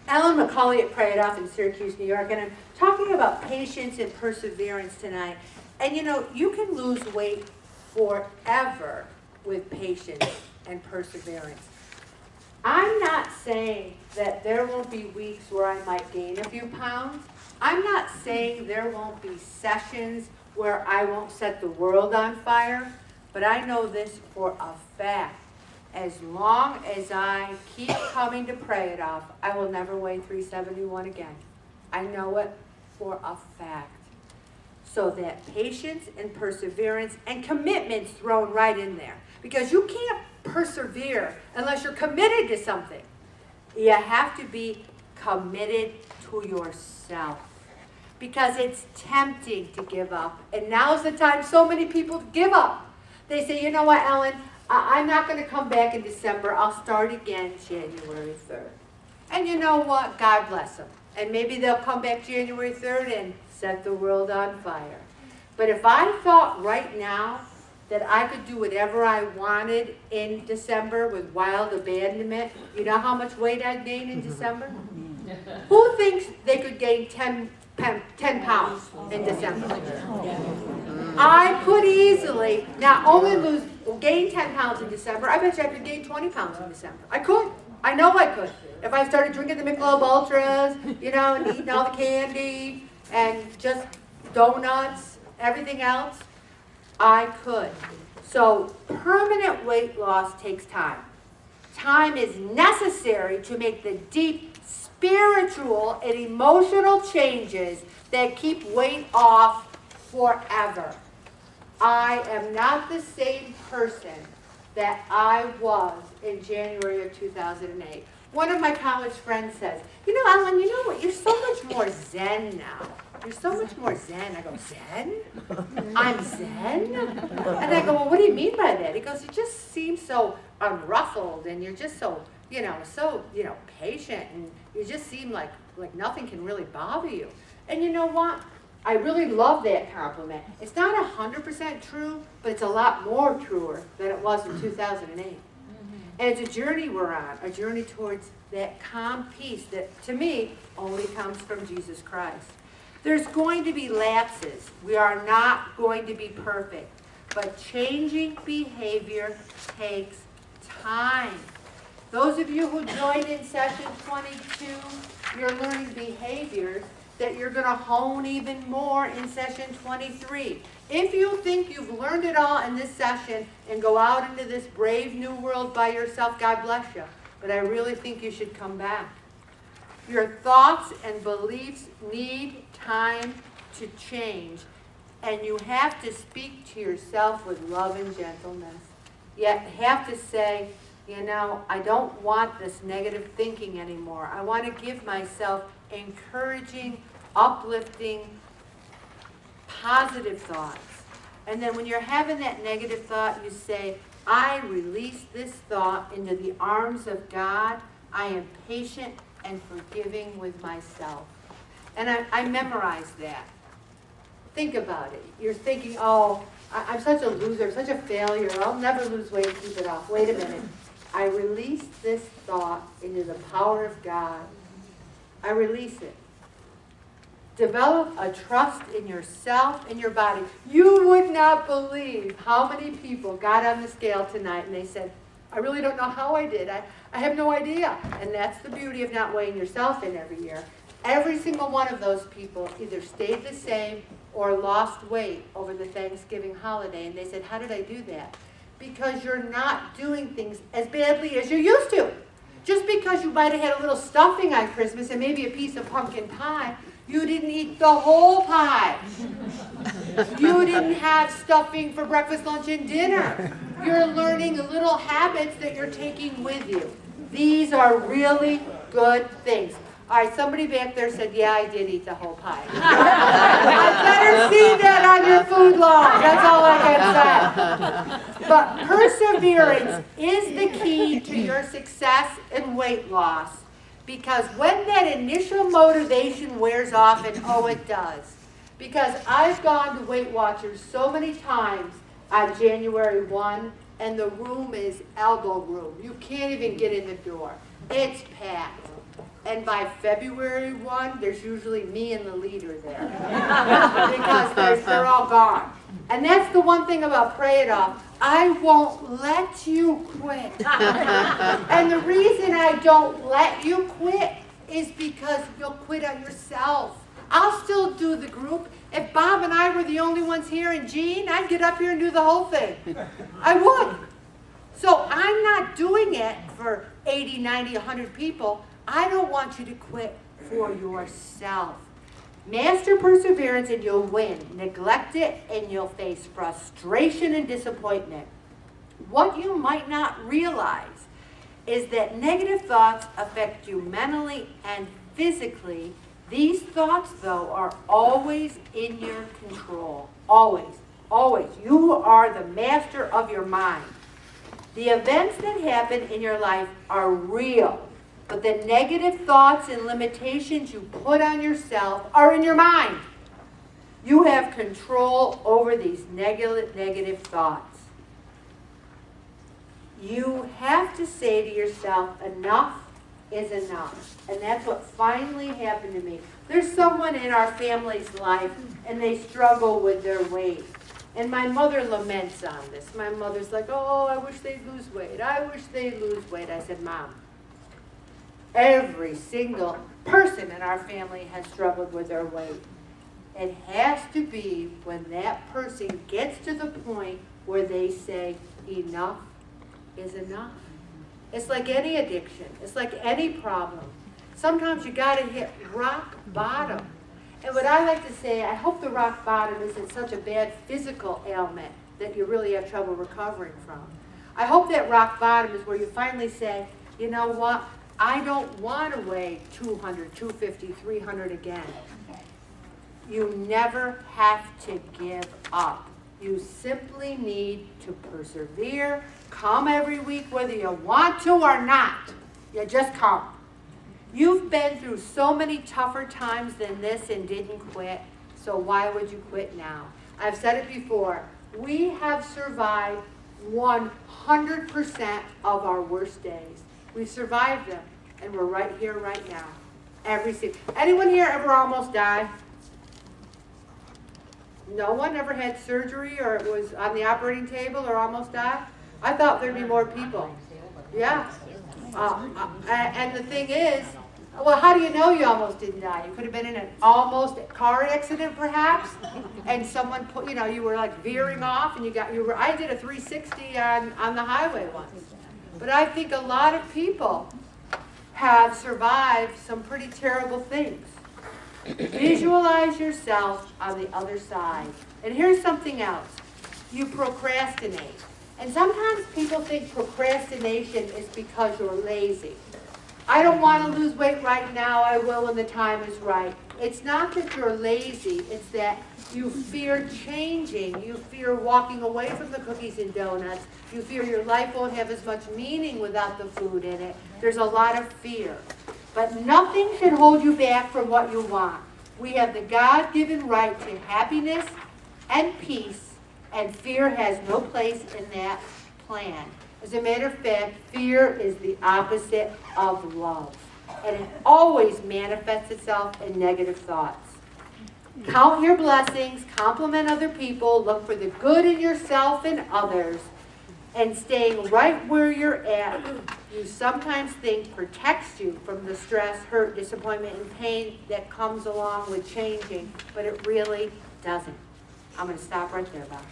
Ellen McCauley at Pray It Off in Syracuse, New York, and I'm talking about patience and perseverance tonight. And you know, you can lose weight forever with patience and perseverance. I'm not saying that there won't be weeks where I might gain a few pounds. I'm not saying there won't be sessions where I won't set the world on fire, but I know this for a fact. As long as I keep coming to Pray It Off, I will never weigh 371 again. I know it for a fact. So that patience and perseverance and commitment's thrown right in there. Because you can't persevere unless you're committed to something. You have to be committed to yourself. Because it's tempting to give up. And now's the time so many people give up. They say, you know what, Ellen, I'm not going to come back in December. I'll start again January 3rd. And you know what? God bless them. And maybe they'll come back January 3rd and set the world on fire. But if I thought right now that I could do whatever I wanted in December with wild abandonment, you know how much weight I'd gain in December? Who thinks they could gain 10 pounds in December? I could easily not only gain 10 pounds in December, I bet you I could gain 20 pounds in December. I could. I know I could. If I started drinking the Michelob Ultras, you know, and eating all the candy and just donuts, everything else, I could. So permanent weight loss takes time. Time is necessary to make the deep spiritual and emotional changes that keep weight off forever. I am not the same person that I was in January of 2008. One of my college friends says, you know, Ellen, you know what? You're so much more zen now. You're so much more zen. I go, Zen? I'm zen? And I go, well, what do you mean by that? He goes, it just seems so unruffled, and you're just so, patient, and you just seem like nothing can really bother you. And you know what? I really love that compliment. It's not 100% true, but it's a lot more truer than it was in 2008. And it's a journey we're on, a journey towards that calm peace that, to me, only comes from Jesus Christ. There's going to be lapses. We are not going to be perfect. But changing behavior takes time. Those of you who joined in session 22, you're learning behaviors that you're going to hone even more in session 23. If you think you've learned it all in this session and go out into this brave new world by yourself, God bless you. But I really think you should come back. Your thoughts and beliefs need time to change, and you have to speak to yourself with love and gentleness. You have to say, you know, I don't want this negative thinking anymore. I want to give myself encouraging, uplifting, positive thoughts. And then when you're having that negative thought, you say, I release this thought into the arms of God. I am patient and forgiving with myself. And I memorized that. Think about it. You're thinking, oh, I'm such a loser, such a failure. I'll never lose weight, keep it off. Wait a minute. I release this thought into the power of God. I release it. Develop a trust in yourself and your body. You would not believe how many people got on the scale tonight and they said, I really don't know how I did. I have no idea. And that's the beauty of not weighing yourself in every year. Every single one of those people either stayed the same or lost weight over the Thanksgiving holiday. And they said, how did I do that? Because you're not doing things as badly as you used to. Just because you might have had a little stuffing on Christmas and maybe a piece of pumpkin pie, you didn't eat the whole pie. You didn't have stuffing for breakfast, lunch, and dinner. You're learning little habits that you're taking with you. These are really good things. All right, somebody back there said, yeah, I did eat the whole pie. I better see that on your food log. That's all I can say. But perseverance is the key to your success and weight loss. Because when that initial motivation wears off, and oh, it does. Because I've gone to Weight Watchers so many times on January 1, and the room is elbow room. You can't even get in the door. It's packed. And by February 1, there's usually me and the leader there. Because they're all gone. And that's the one thing about Pray It Off. I won't let you quit. And the reason I don't let you quit is because you'll quit on yourself. I'll still do the group. If Bob and I were the only ones here and Jean, I'd get up here and do the whole thing. I would. So I'm not doing it for 80, 90, 100 people. I don't want you to quit for yourself. Master perseverance and you'll win. Neglect it and you'll face frustration and disappointment. What you might not realize is that negative thoughts affect you mentally and physically. These thoughts, though, are always in your control. Always. Always. You are the master of your mind. The events that happen in your life are real. But the negative thoughts and limitations you put on yourself are in your mind. You have control over these negative thoughts. You have to say to yourself, enough is enough. And that's what finally happened to me. There's someone in our family's life, and they struggle with their weight. And my mother laments on this. My mother's like, oh, I wish they'd lose weight. I wish they'd lose weight. I said, Mom, every single person in our family has struggled with their weight. It has to be when that person gets to the point where they say, enough is enough. It's like any addiction. It's like any problem. Sometimes you got to hit rock bottom. And what I like to say, I hope the rock bottom isn't such a bad physical ailment that you really have trouble recovering from. I hope that rock bottom is where you finally say, you know what? I don't want to weigh 200, 250, 300 again. You never have to give up. You simply need to persevere. Come every week whether you want to or not. You just come. You've been through so many tougher times than this and didn't quit, so why would you quit now? I've said it before. We have survived 100% of our worst days. We've survived them, and we're right here, right now. Anyone here ever almost died? No one ever had surgery or was on the operating table or almost died? I thought there'd be more people. Yeah. And the thing is, well, how do you know you almost didn't die? You could have been in an almost car accident, perhaps, and someone put, you were like veering off, and I did a 360 on the highway once. But I think a lot of people have survived some pretty terrible things. Visualize yourself on the other side. And here's something else. You procrastinate. And sometimes people think procrastination is because you're lazy. I don't want to lose weight right now. I will when the time is right. It's not that you're lazy. It's that you fear changing. You fear walking away from the cookies and donuts. You fear your life won't have as much meaning without the food in it. There's a lot of fear. But nothing should hold you back from what you want. We have the God-given right to happiness and peace, and fear has no place in that plan. As a matter of fact, fear is the opposite of love, and it always manifests itself in negative thoughts. Count your blessings, compliment other people, look for the good in yourself and others, and staying right where you're at, you sometimes think protects you from the stress, hurt, disappointment, and pain that comes along with changing, but it really doesn't. I'm going to stop right there, Bob.